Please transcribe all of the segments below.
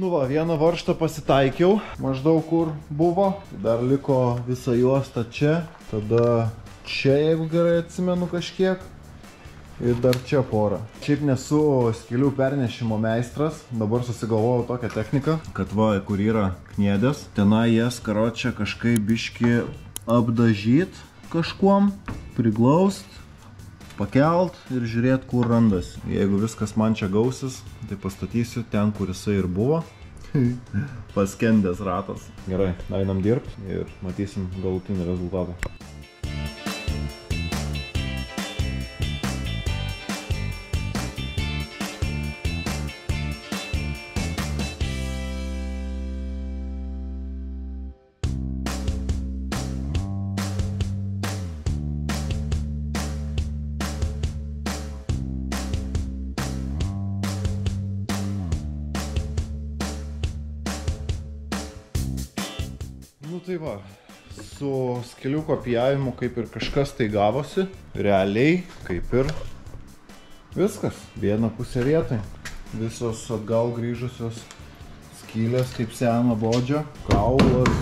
Nu va, vieną varžtą pasitaikiau, maždaug kur buvo. Dar liko visa juosta čia, tada čia, jeigu gerai atsimenu kažkiek. Ir dar čia porą. Šiaip nesu skylių pernešimo meistras, dabar susigalvojau tokią techniką, kad va, kur yra kniedės, tenai jas karočią kažkaip biški apdažyt kažkuom, priglaust, pakelt ir žiūrėt, kur randasi. Jeigu viskas man čia gausis, tai pastatysiu ten, kur jisai ir buvo. Paskendęs ratas. Gerai, einam dirbti ir matysim galutinį rezultatą. Nu tai va, su skylių kopijavimu kaip ir kažkas tai gavosi, realiai kaip ir viskas, viena pusė vietai. Visos atgal grįžusios skylės kaip seno bodžio, kaulas,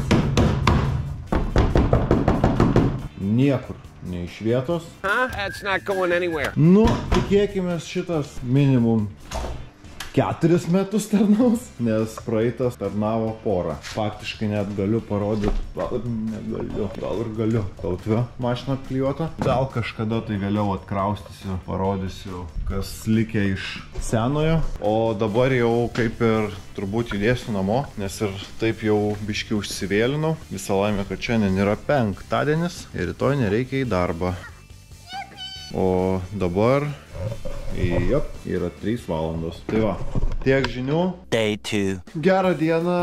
niekur, ne iš vietos. Nu, tikėkime šitas minimum 4 metus tarnaus, nes praeitas tarnavo porą. Faktiškai net galiu parodyti, gal ir galiu. Tautve mašina klijuota. Gal kažkada tai vėliau atkraustysiu, parodysiu, kas likė iš senojo. O dabar jau kaip ir turbūt judėsiu namo, nes ir taip jau biški užsivėlinau. Visa laimė, kad šiandien yra penktadienis ir rytoj nereikia į darbą. O dabar yra 3 valandos. Tai va, tiek žinių. Day 2. Gerą dieną.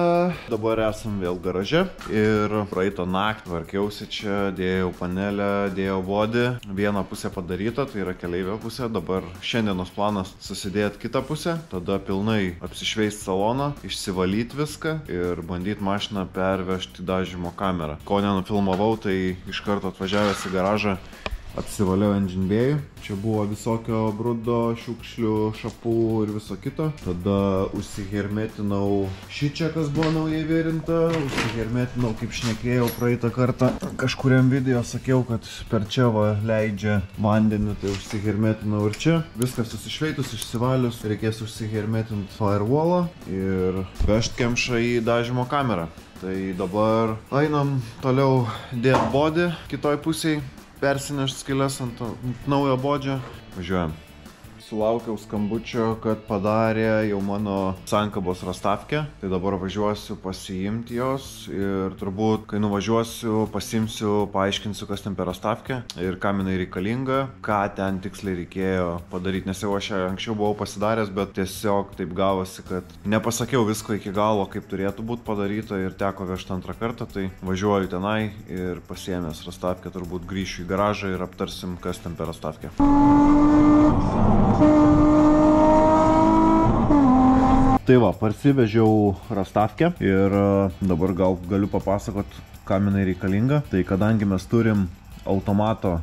Dabar esam vėl garaže. Ir praeitą naktį tvarkiausi čia, dėjau panelę, dėjau bodį. Vieną pusę padaryta, tai yra keleivio pusė. Dabar šiandienos planas susidėti kitą pusę. Tada pilnai apsišveist saloną, išsivalyti viską ir bandyti mašiną pervežti į dažymo kamerą. Ko nenufilmavau, tai iš karto atvažiavęs į garažą apsivaliau engine bay'ų. Čia buvo visokio brudo, šiukšlių, šapų ir viso kito. Tada užsihermetinau šičia, kas buvo naujai vėrinta. Užsihermetinau, kaip šnekėjau praeitą kartą. Kažkuriam video sakiau, kad per čia va leidžia vandenį, tai užsihermetinau ir čia. Viskas susišveitus, išsivalius. Reikės užsihermetinti firewallą ir vežti kemšą į dažymo kamerą. Tai dabar einam toliau dėt bodį kitoj pusėj. Persinešti skyles ant naujo bodžio. Važiuojam. Sulaukiau skambučio, kad padarė jau mano sankabos rastavkę. Tai dabar važiuosiu pasiimti jos ir turbūt, kai nuvažiuosiu, pasiimsiu, paaiškinsiu, kas ten per rastavkę ir kam jinai reikalinga, ką ten tiksliai reikėjo padaryti. Nes jau aš anksčiau buvau pasidaręs, bet tiesiog taip gavosi, kad nepasakiau visko iki galo, kaip turėtų būti padaryta ir teko vežti antrą kartą. Tai važiuoju tenai ir pasiėmęs rastavkę turbūt grįšiu į garažą ir aptarsim, kas ten per rastavkę. Tai va, parsivežiau rastavkę ir dabar gal galiu papasakot, kam jinai reikalinga. Tai kadangi mes turim automato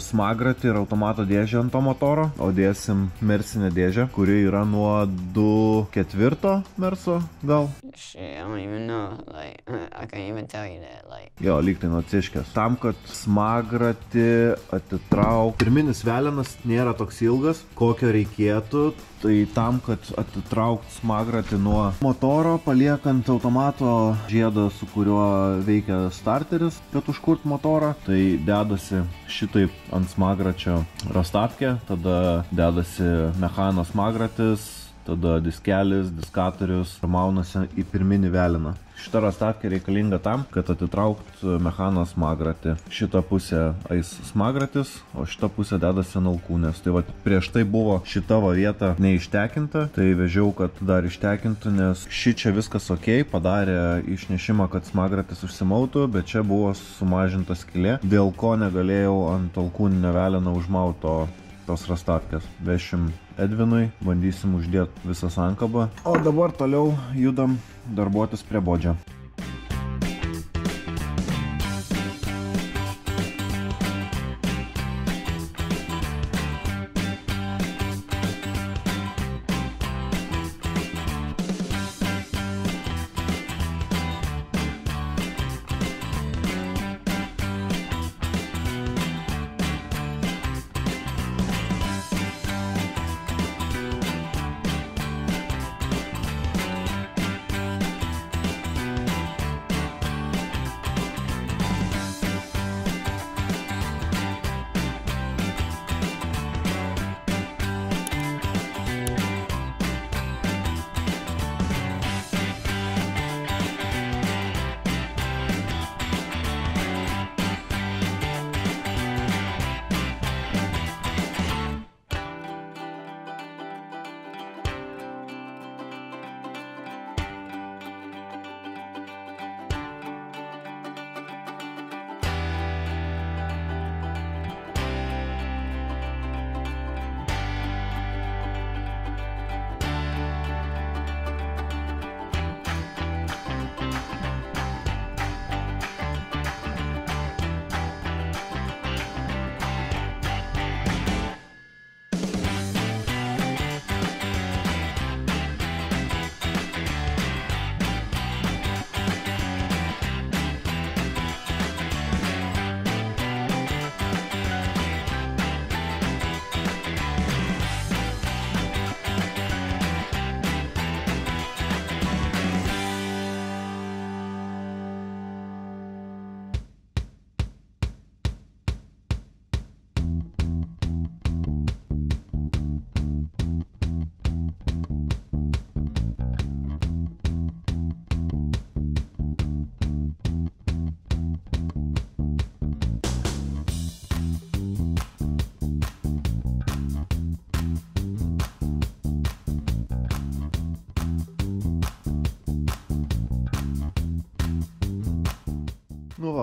smagratį ir automato dėžę ant to motoro, o dėsim mersinę dėžę, kuri yra nuo 2.4 merso gal. Shit, I don't even know, like, I can't even tell you that, like. Jo, lyg tai nuo ciškės. Tam, kad smagratį atitrauk. Pirminis velenas nėra toks ilgas, kokio reikėtų. Tai tam, kad atitraukt smagratį nuo motoro, paliekant automato žiedą, su kuriuo veikia starteris, kad užkurt motorą, tai dedasi šitaip ant smagračio rastavkė, tada dedasi mechano smagratis, tada diskelis, diskatorius ir maunasi į pirminį veleną. Šita rastavkė reikalinga tam, kad atitraukt mechano smagratį. Šitą pusę eis smagratis, o šitą pusę dedasi ant alkūnės. Tai va, prieš tai buvo šita va vieta neištekinta, tai vežiau, kad dar ištekintų, nes šičia viskas ok, padarė išnešimą, kad smagratis užsimautų, bet čia buvo sumažinta skylė, dėl ko negalėjau ant alkūninio veleno užmauto tos rastavkės. Vešim Edvinui, bandysim uždėti visą sankabą. O dabar toliau judam darbuotis prie bodžio.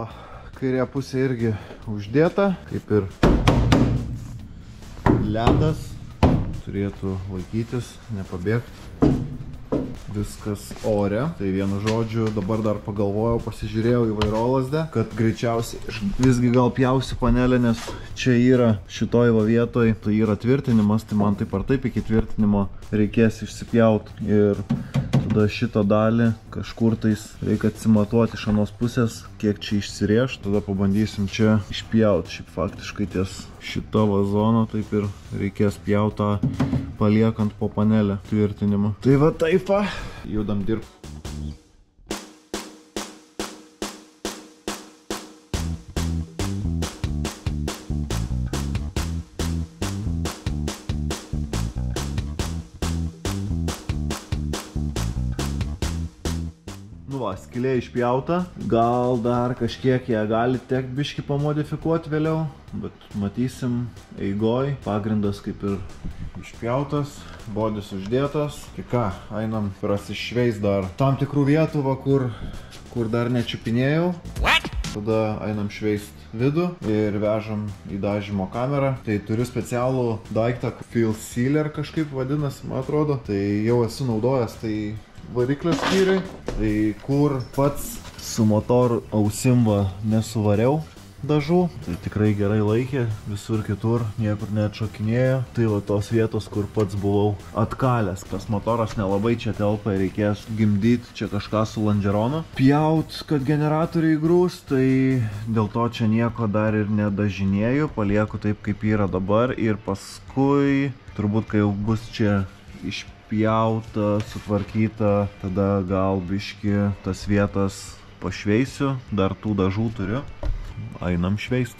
Va, kairė pusė irgi uždėta, kaip ir ledas. Turėtų laikytis, nepabėgti. Viskas ore. Tai vienu žodžiu, dabar dar pagalvojau, pasižiūrėjau į vairolazdę, kad greičiausiai visgi gal pjausiu panelę, nes čia yra šitoj va vietoj, tai yra tvirtinimas, tai man taip ar taip iki tvirtinimo reikės išsipjauti. Ir tada šitą dalį kažkur tais reikia atsimatuoti iš anos pusės, kiek čia išsirėš. Tada pabandysim čia išpjauti. Šiaip faktiškai ties šito vazono taip ir reikės pjautą paliekant po panelę tvirtinimą. Tai va taip va, judam dirbti. Nu va, skylė išpjauta. Gal dar kažkiek ją gali tekt biškį pamodifikuoti vėliau, bet matysim eigoj. Pagrindas kaip ir išpjautas, bodis uždėtas. Tai ką, einam prasišveist dar tam tikrų vietų, va, kur dar nečiupinėjau. Tada einam šveist vidų ir vežam į dažymo kamerą. Tai turiu specialų daiktą, Fill Sealer kažkaip vadinasi, man atrodo. Tai jau esu naudojęs, tai variklio skyriui, tai kur pats su motoru ausim va nesuvariau dažų, tai tikrai gerai laikė, visur kitur niekur neatšokinėjo. Tai va tos vietos, kur pats buvau atkalęs, tas motoras nelabai čia telpa, reikės gimdyti čia kažką su lonžeronu. Pjaut, kad generatoriai grūs, tai dėl to čia nieko dar ir nedažinėjau, palieku taip kaip yra dabar ir paskui, turbūt kai jau bus čia išpjauta, sutvarkyta, tada gal biški tas vietas pašveisiu, dar tų dažų turiu. Einam šveist.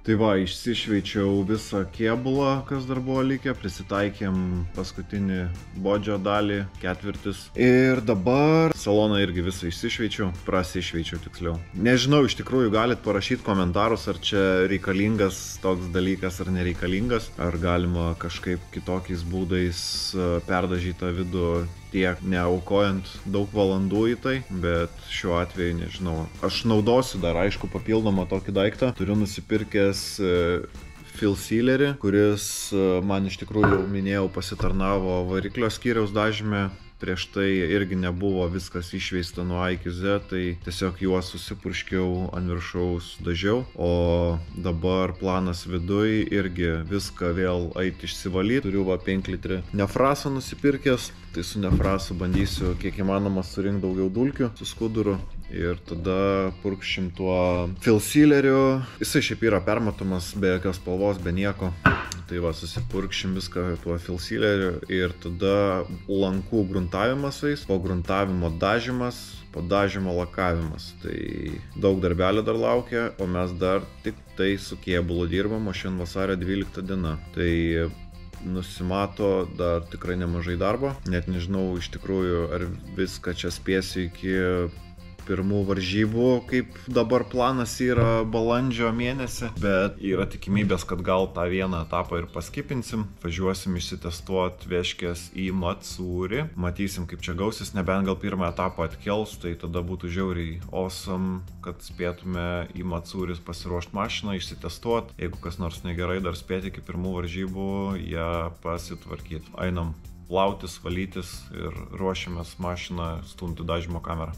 Tai va, išsišveičiau visą kėbulą, kas dar buvo likę, prisitaikėm paskutinį bodžio dalį, ketvirtis. Ir dabar saloną irgi visą išsišveičiau, prasišveičiau tiksliau. Nežinau, iš tikrųjų galit parašyti komentarus, ar čia reikalingas toks dalykas ar nereikalingas, ar galima kažkaip kitokiais būdais perdažyti tą vidų, tiek neaukojant daug valandų į tai, bet šiuo atveju nežinau. Aš naudosiu dar, aišku, papildomą tokį daiktą. Turiu nusipirkęs Fill Sealerį, kuris man iš tikrųjų, jau minėjau, pasitarnavo variklio skyriaus dažyme. Prieš tai irgi nebuvo viskas išveista nuo A iki Z, tai tiesiog juos susipurškiau ant viršaus dažiau. O dabar planas viduj irgi viską vėl eiti išsivalyti. Turiu va 5 litrį nefrasą nusipirkęs, tai su nefrasu bandysiu kiek įmanoma surinkti daugiau dulkių su skuduru. Ir tada purkšim tuo Fill Sealeriu. Jisai šiaip yra permatomas, be jokios spalvos, be nieko. Tai va, susipurkšim viską tuo Fill Sealeriu ir tada lankų gruntavimas eis, po gruntavimo dažymas, po dažymo lakavimas. Tai daug darbelio dar laukia, o mes dar tik tai su kėbulu dirbam, o šiandien vasario 12 diena. Tai nusimato dar tikrai nemažai darbo. Net nežinau iš tikrųjų, ar viską čia spėsiu iki pirmų varžybų, kaip dabar planas yra balandžio mėnesį, bet yra tikimybės, kad gal tą vieną etapą ir paskipinsim, važiuosim išsitestuoti Veškės į Matsūrį, matysim kaip čia gausis, nebent gal pirmą etapą atkels, tai tada būtų žiauriai awesome, kad spėtume į Matsūris pasiruošti mašiną, išsitestuoti, jeigu kas nors negerai, dar spėti iki pirmų varžybų, ją pasitvarkyti. Einam plautis, valytis ir ruošiamės mašiną stumti dažymo kamerą.